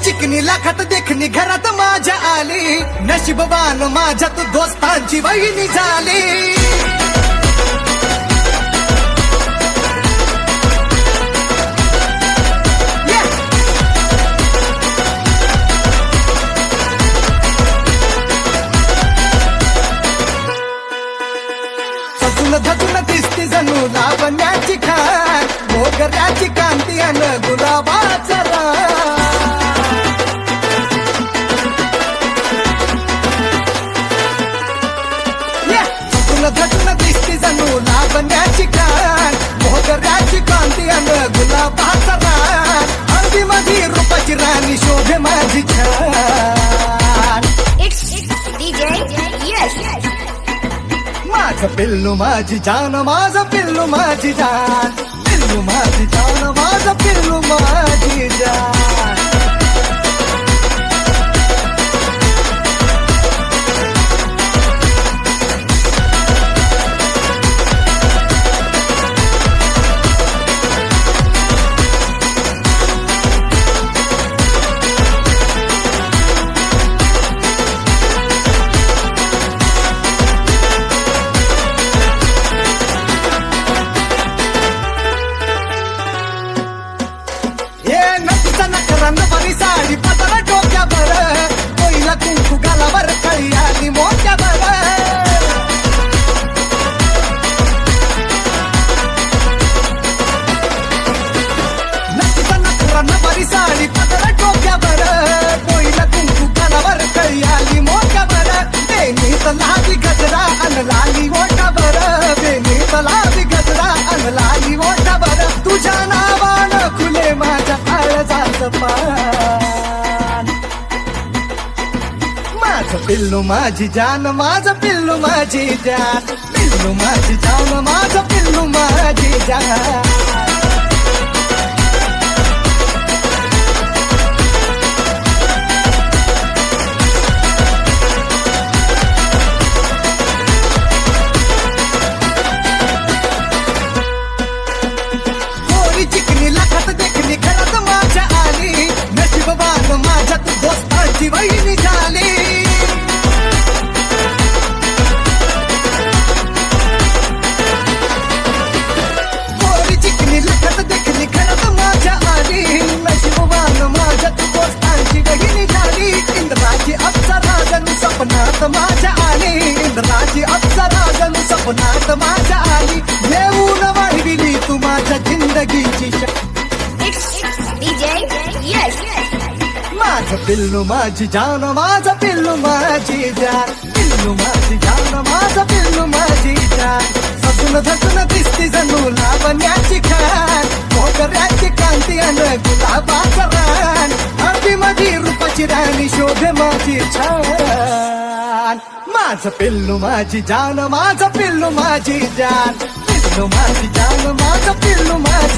चिकनी लाखात देखणी घरात माझ्या आली, नशीबवान माझ्या तू दोस्तांची वहिनी झाली. धगून दिसती जणू लावण्याची खान, मोगऱ्याची कांती अन गुलाबाचा धगून दिसती जणू लावण्याची खान, मोगऱ्याची कांती अन गुलाबाचा रान. हळदी माझी रूपाची राणी शोभे माझी छान. माझं पिल्लू माझी जान, माझं पिल्लू माझी जान, पिल्लू माझी जान, माझं पिल्लू माझी जान. नवरी साडी पदर डोक्यावर, कोईला कुंकू गालावर, कळी आली मोठ्यावर. नक्कीचा नखरा नवरी साडी पदर डोक्यावर, कोईला कुंकू गालावर, कळी आली मोठ्यावर. बेनी तलावी गजरा अन लाली मोठ्यावर, बेनी तलावी गजरा अन लाली मोठ्यावर. तुझ्या नावानं खुले माझ्या काळजाचं पान. माझं पिल्लू माझी जान, माझं पिल्लू माझी जान, पिल्लू माझी जान, माझं पिल्लू माझी जान. चिकनी लाखात देखणी घरात माझ्या आली, नशीबवान माझ्या तू दोस्तांची वहिनी झाली. गोरी चिकनी लाखात देखणी घरात माझ्या आली, नशीबवान माझ्या तू दोस्तांची वहिनी झाली. इंद्राची अप्सरा जणू स्वप्नात माझ्या आली, इंद्राची अप्सरा जणू स्वप्नात माझ्या आली. येऊन वाढविली तू माझ्या जिंदगीची. माझं पिल्लू माझी जान, माझं पिल्लू माझी जान, पिल्लू माझी जान, माझं पिल्लू माझी जान. सजून धजून दिसती जणू लावण्याची खान, मोगऱ्याची कांती अन गुलाबाचा रान. हळदी माझी रूपाची राणी शोभे माझी छान. माझं पिल्लू माझी जान, माझं पिल्लू माझी जान, पिल्लू माझी जान, माझं पिल्लू माझी